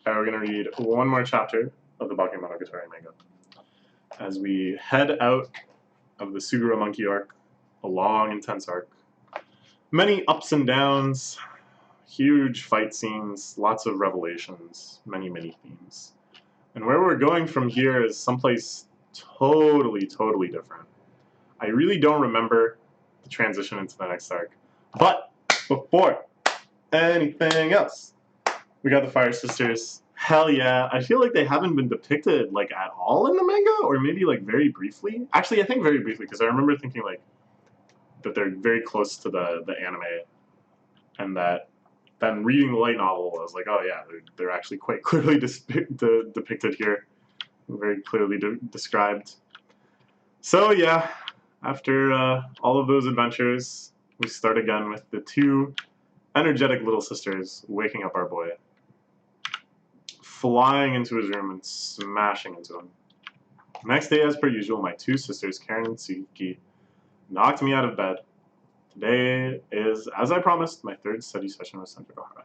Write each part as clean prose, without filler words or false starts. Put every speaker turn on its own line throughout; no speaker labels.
And we're going to read one more chapter of the Bakemonogatari manga as we head out of the Suguro Monkey arc, a long, intense arc. Many ups and downs, huge fight scenes, lots of revelations, many, many themes. And where we're going from here is someplace totally, totally different. I really don't remember the transition into the next arc. But before anything else, we got the Fire Sisters. Hell yeah. I feel like they haven't been depicted like at all in the manga, or maybe like very briefly. Actually, I think very briefly, because I remember thinking like that they're very close to the anime, and that then reading the light novel, I was like, oh yeah, they're actually quite clearly depicted here, very clearly described. So yeah, after all of those adventures, we start again with the two energetic little sisters waking up our boy, flying into his room and smashing into him. Next day, as per usual, my two sisters, Karen and Tsuki, knocked me out of bed. Today is, as I promised, my third study session with Senjogahara.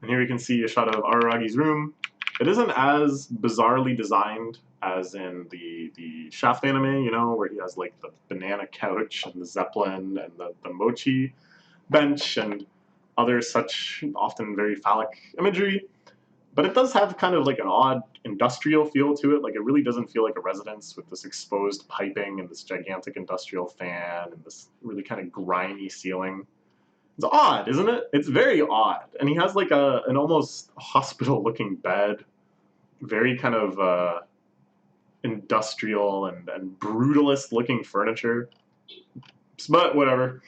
And here we can see a shot of Araragi's room. It isn't as bizarrely designed as in the Shaft anime, you know, where he has like the banana couch and the zeppelin and the mochi bench and other such often very phallic imagery. But it does have kind of like an odd industrial feel to it. Like it really doesn't feel like a residence with this exposed piping and this gigantic industrial fan and this really kind of grimy ceiling. It's odd, isn't it? It's very odd. And he has like an almost hospital-looking bed, very kind of industrial and brutalist-looking furniture. But whatever.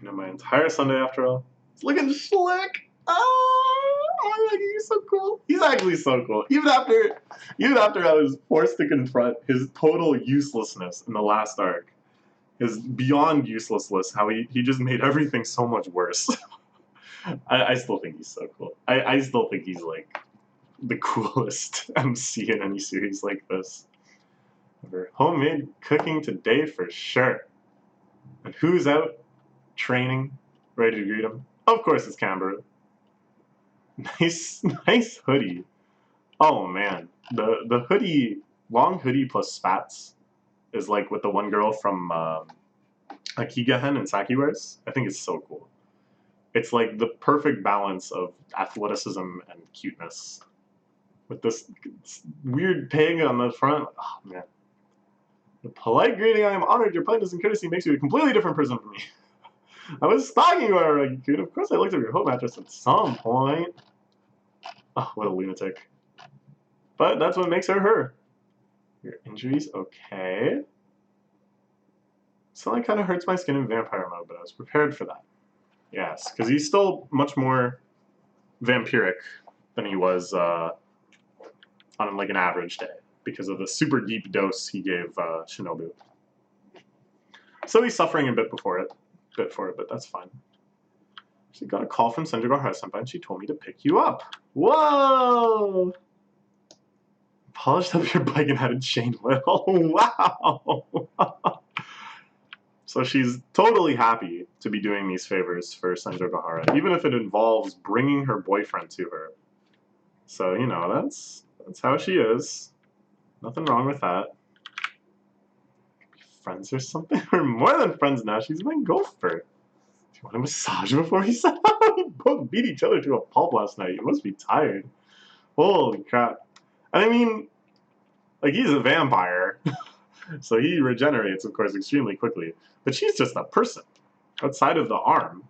You know, my entire Sunday after all, it's looking slick. Oh, he's so cool. He's actually so cool. Even after I was forced to confront his total uselessness in the last arc, his beyond uselessness, how he just made everything so much worse. I still think he's so cool. I still think he's like the coolest MC in any series like this. Homemade cooking today for sure. And who's out training, ready to greet him? Of course it's Canberra. Nice hoodie. Oh man, the hoodie, long hoodie plus spats, is like what the one girl from Akigahen and Saki wears. I think it's so cool. It's like the perfect balance of athleticism and cuteness, with this weird pig on the front. Oh man, the polite greeting. I am honored. Your politeness and courtesy makes you a completely different person from me. I was stalking you, already, dude. Of course I looked at your home mattress at some point. Oh, what a lunatic. But that's what makes her her. Your injuries, okay. Something kind of hurts my skin in vampire mode, but I was prepared for that. Yes, because he's still much more vampiric than he was on like an average day because of the super deep dose he gave Shinobu. So he's suffering a bit for it, but that's fine. She got a call from Senjogahara-senpai and she told me to pick you up. Whoa! Polished up your bike and had a chain wheel. Oh, wow! So she's totally happy to be doing these favors for Senjogahara, even if it involves bringing her boyfriend to her. So, you know, that's how she is. Nothing wrong with that. Friends or something? We're more than friends now. She's my gopher. Do you want a massage before he said we both beat each other to a pulp last night? You must be tired. Holy crap. And I mean, like, he's a vampire. So he regenerates, of course, extremely quickly. But she's just a person. Outside of the arm.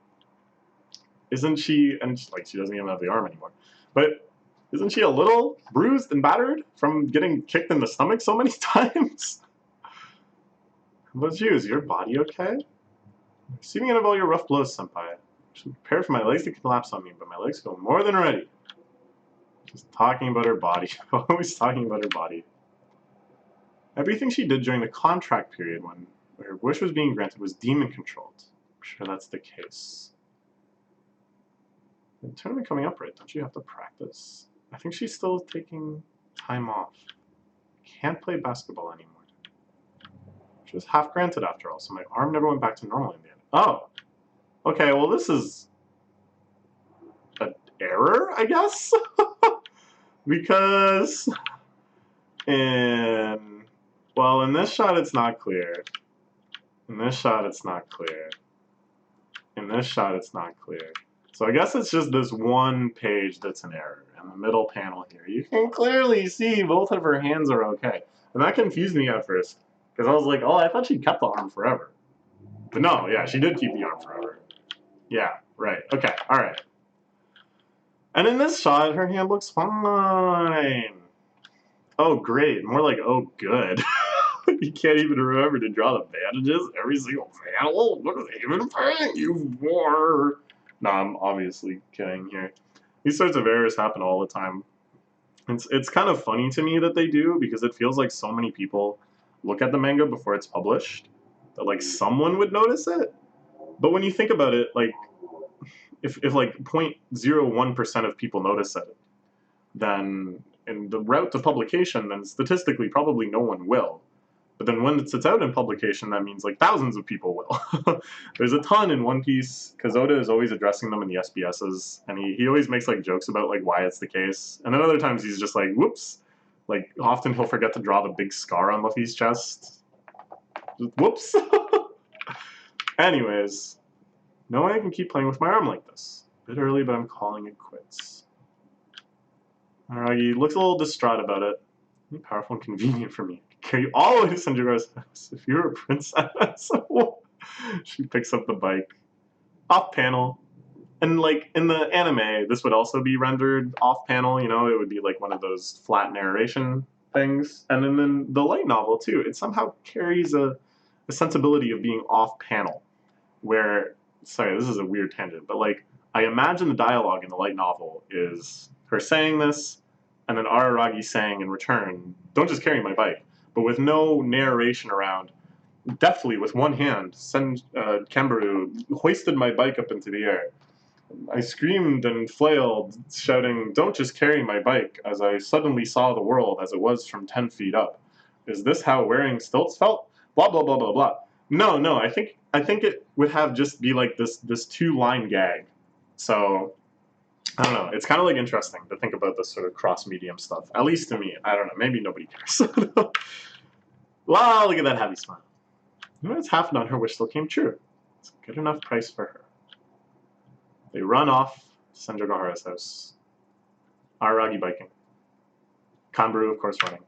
Isn't she... And, like, she doesn't even have the arm anymore. But isn't she a little bruised and battered from getting kicked in the stomach so many times? How about you? Is your body okay? Receiving out of all your rough blows, senpai. I should prepare for my legs to collapse on me, but my legs feel more than ready. Just talking about her body. Always talking about her body. Everything she did during the contract period when her wish was being granted was demon-controlled. I'm sure that's the case. The tournament coming up, right? Don't you have to practice? I think she's still taking time off. Can't play basketball anymore. She was half granted after all, so my arm never went back to normal in the end. Oh! Okay, well this is an error, I guess? Because well, in this shot it's not clear. In this shot it's not clear. In this shot it's not clear. So I guess it's just this one page that's an error. In the middle panel here, you can clearly see both of her hands are okay. And that confused me at first. Because I was like, oh, I thought she kept the arm forever. But no, yeah, she did keep the arm forever. Yeah, right. Okay, alright. And in this shot, her hand looks fine. Oh, great. More like, oh, good. You can't even remember to draw the bandages every single panel? What are they even paying you for? No, I'm obviously kidding here. These sorts of errors happen all the time. It's kind of funny to me that they do, because it feels like so many people look at the manga before it's published, that like someone would notice it. But when you think about it, like if like 0.01% of people notice it, then in the route to publication, then statistically probably no one will. But then when it's out in publication, that means like thousands of people will. There's a ton in One Piece, because Oda is always addressing them in the SBSs, and he always makes like jokes about like why it's the case. And then other times he's just like, whoops. Like often he'll forget to draw the big scar on Luffy's chest. Just, whoops. Anyways, no way I can keep playing with my arm like this. A bit early, but I'm calling it quits. Aragi looks a little distraught about it. Powerful and convenient for me. Carry you all the way to Sanjura's house if you're a princess. She picks up the bike. Off panel. And like in the anime, this would also be rendered off panel, you know, it would be like one of those flat narration things. And then in the light novel too, it somehow carries a sensibility of being off panel. Where, sorry, this is a weird tangent, but like I imagine the dialogue in the light novel is her saying this, and then Araragi saying in return, don't just carry my bike, but with no narration around, deftly with one hand, Kambaru hoisted my bike up into the air. I screamed and flailed, shouting, don't just carry my bike, as I suddenly saw the world as it was from 10 feet up. Is this how wearing stilts felt? Blah, blah, blah, blah, blah. No, I think it would have just be like this 2-line gag. So I don't know. It's kind of like interesting to think about this sort of cross-medium stuff. At least to me. I don't know. Maybe nobody cares. Wow, look at that happy smile. You know what's happened on her wish still came true. It's a good enough price for her. They run off to Senjogahara's house. Araragi biking. Kanbaru, of course, running.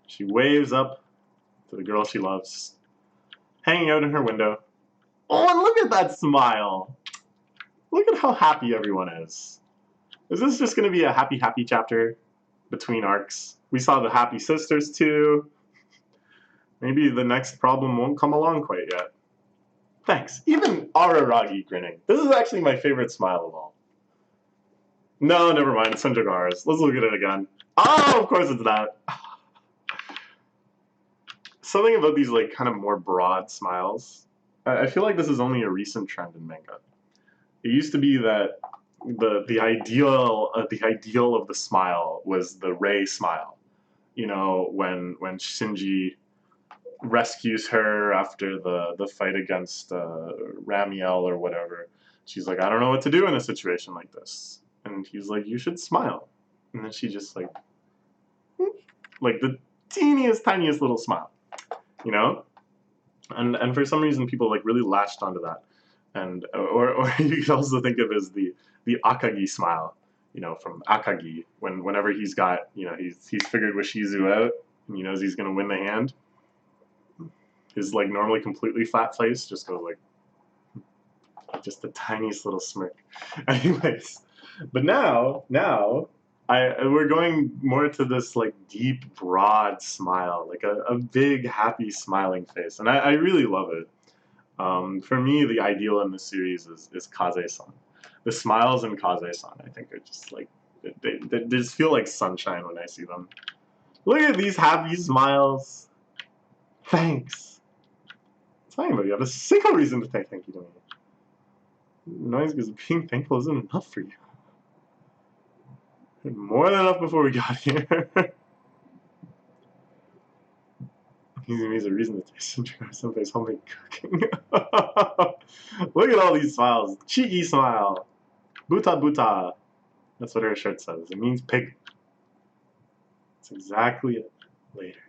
She waves up to the girl she loves, hanging out in her window. Oh, and look at that smile! Look at how happy everyone is. Is this just going to be a happy, happy chapter between arcs? We saw the happy sisters too. Maybe the next problem won't come along quite yet. Thanks. Even Araragi grinning. This is actually my favorite smile of all. No, never mind. It's Senjogahara's. Let's look at it again. Oh, of course it's that. Something about these like kind of more broad smiles. I feel like this is only a recent trend in manga. It used to be that the ideal of the smile was the Rei smile. You know, when Shinji rescues her after the fight against Ramiel or whatever. She's like, I don't know what to do in a situation like this. And he's like, you should smile. And then she just like the teeniest, tiniest little smile, you know? And for some reason people like really latched onto that. And or you could also think of it as the Akagi smile, you know, from Akagi, whenever he's got, you know, he's figured Washizu out and he knows he's gonna win the hand. His like normally completely flat face just goes like just the tiniest little smirk. Anyways, but now we're going more to this like deep, broad smile, like a big, happy, smiling face, and I really love it. For me, the ideal in this series is Kaze-san. The smiles in Kaze-san, I think, are just like they just feel like sunshine when I see them. Look at these happy smiles. Thanks. Talking about you have a single reason to say thank you to me. Noise because being thankful isn't enough for you. More than enough before we got here. Using me as a reason to taste and try someplace homemade cooking. Look at all these smiles. Cheeky smile. Buta buta. That's what her shirt says. It means pig. That's exactly it. Later.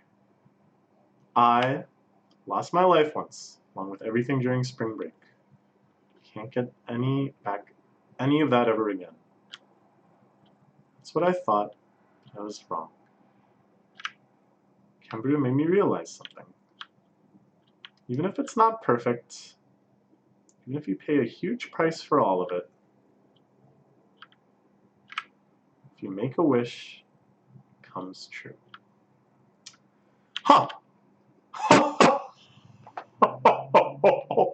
I lost my life once, along with everything during spring break. Can't get any of that ever again. That's what I thought, but I was wrong. Cambria made me realize something. Even if it's not perfect, even if you pay a huge price for all of it, if you make a wish, it comes true. Huh!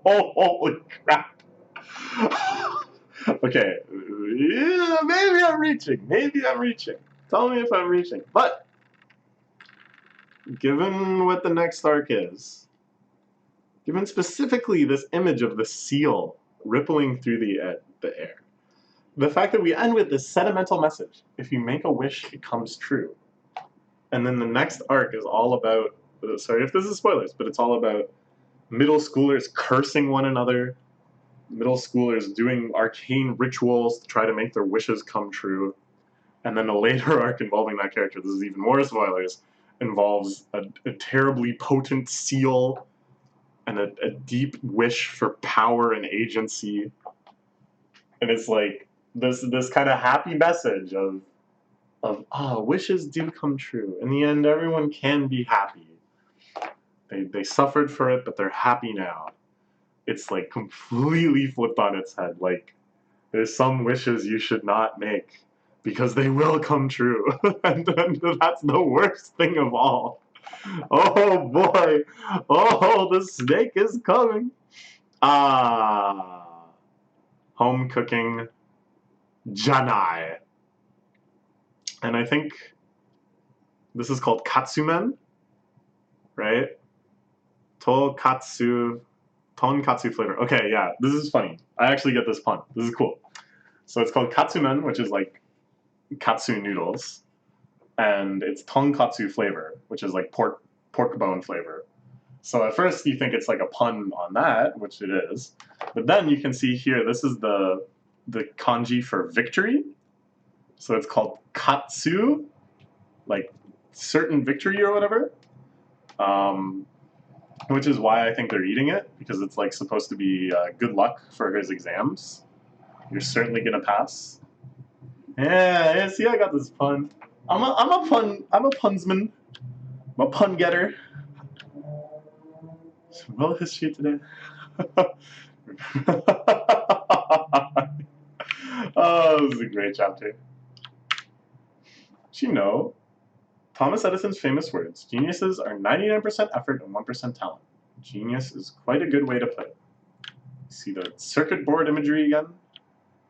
Holy crap! Okay, yeah, maybe I'm reaching. Maybe I'm reaching. Tell me if I'm reaching. But given what the next arc is, given specifically this image of the seal rippling through the air, the fact that we end with this sentimental message: if you make a wish, it comes true. And then the next arc is all about, sorry if this is spoilers, but it's all about middle schoolers cursing one another, middle schoolers doing arcane rituals to try to make their wishes come true. And then a later arc involving that character, this is even more spoilers, involves a terribly potent seal and a deep wish for power and agency. And it's like this kind of happy message of wishes do come true. In the end, everyone can be happy. They suffered for it, but they're happy now. It's like completely flipped on its head. Like, there's some wishes you should not make because they will come true. And that's the worst thing of all. Oh boy. Oh, the snake is coming. Home cooking janai. And I think this is called katsumen, right? Tonkatsu flavor. Okay, yeah, this is funny. I actually get this pun. This is cool. So it's called katsumen, which is like katsu noodles, and it's tonkatsu flavor, which is like pork bone flavor. So at first you think it's like a pun on that, which it is, but then you can see here, this is the kanji for victory. So it's called katsu, like certain victory or whatever. Which is why I think they're eating it, because it's like supposed to be good luck for his exams. You're certainly gonna pass. Yeah, see, I got this pun. I'm a punsman. I'm a pun getter. Well, history today. Oh, this is a great chapter. Did you know Thomas Edison's famous words, geniuses are 99% effort and 1% talent. Genius is quite a good way to put it. See the circuit board imagery again?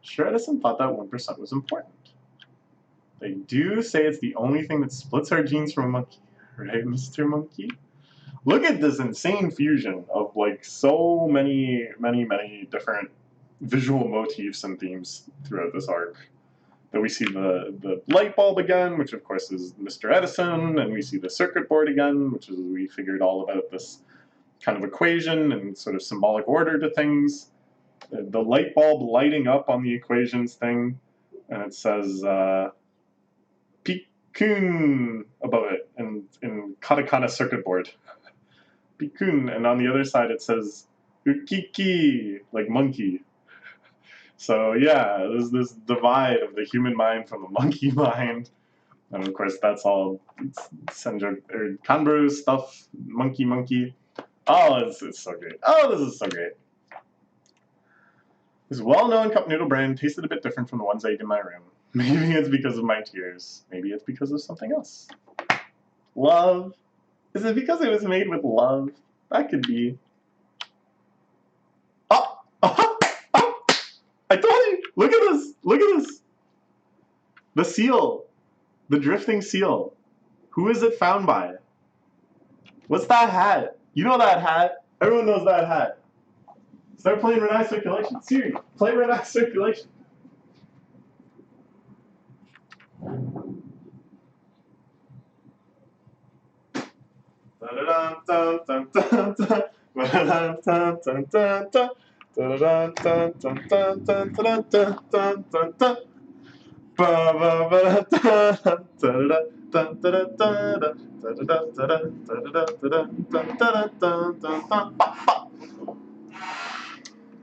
Sure, Edison thought that 1% was important. They do say it's the only thing that splits our genes from a monkey. Right, Mr. Monkey? Look at this insane fusion of like so many different visual motifs and themes throughout this arc. That we see the light bulb again, which of course is Mr. Edison, and we see the circuit board again, which is we figured all about this kind of equation and sort of symbolic order to things. The light bulb lighting up on the equations thing, and it says Pikun above it in katakana circuit board. Pikun, and on the other side it says Ukiki, like monkey. So yeah, there's this divide of the human mind from the monkey mind. And of course that's all Senjo or Kanbaru stuff, monkey. Oh, it's so great. Oh, this is so great. This well-known cup noodle brand tasted a bit different from the ones I eat in my room. Maybe it's because of my tears. Maybe it's because of something else. Love. Is it because it was made with love? That could be. Oh! I told you! Look at this! Look at this! The seal. The drifting seal. Who is it found by? What's that hat? You know that hat. Everyone knows that hat. Start playing Renai Circulation. Siri, play Renai Circulation.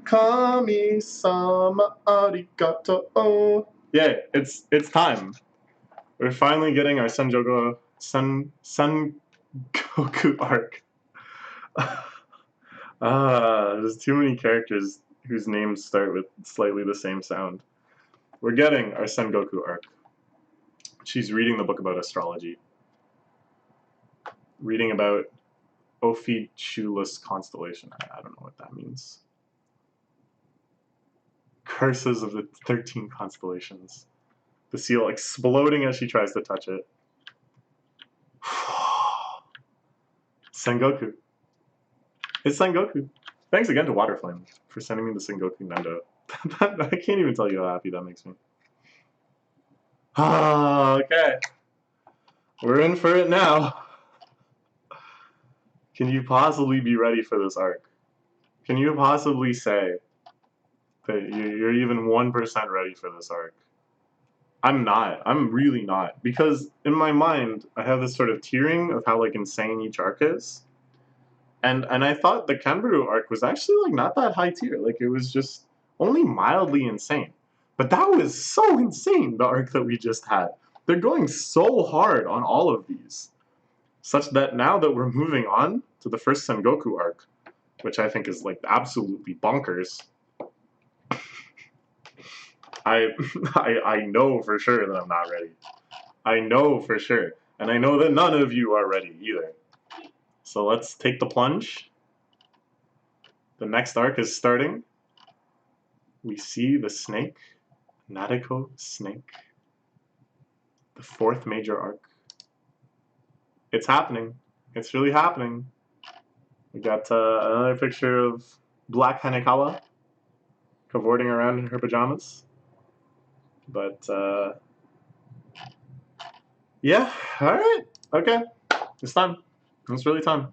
Kami-sama arigato. Yeah, it's time. We're finally getting our Sen Goku arc. There's too many characters whose names start with slightly the same sound. We're getting our Sen Goku arc. She's reading the book about astrology. Reading about Ophiuchus constellation. I don't know what that means. Curses of the 13 constellations. The seal exploding as she tries to touch it. Sengoku. It's Sengoku. Thanks again to Waterflame for sending me the Sengoku Nendo. I can't even tell you how happy that makes me. Okay. We're in for it now. Can you possibly be ready for this arc? Can you possibly say that you're even 1% ready for this arc? I'm not. I'm really not. Because in my mind, I have this sort of tiering of how like insane each arc is. And I thought the Kanbaru arc was actually like not that high tier. Like it was just only mildly insane. But that was so insane, the arc that we just had. They're going so hard on all of these. Such that now that we're moving on to the first Sengoku arc, which I think is like absolutely bonkers. I know for sure that I'm not ready. I know for sure. And I know that none of you are ready either. So let's take the plunge. The next arc is starting. We see the snake, Nadeko snake. The fourth major arc. It's happening. It's really happening. We got another picture of Black Hanekawa cavorting around in her pajamas. But, yeah, alright. Okay. It's time. It's really time.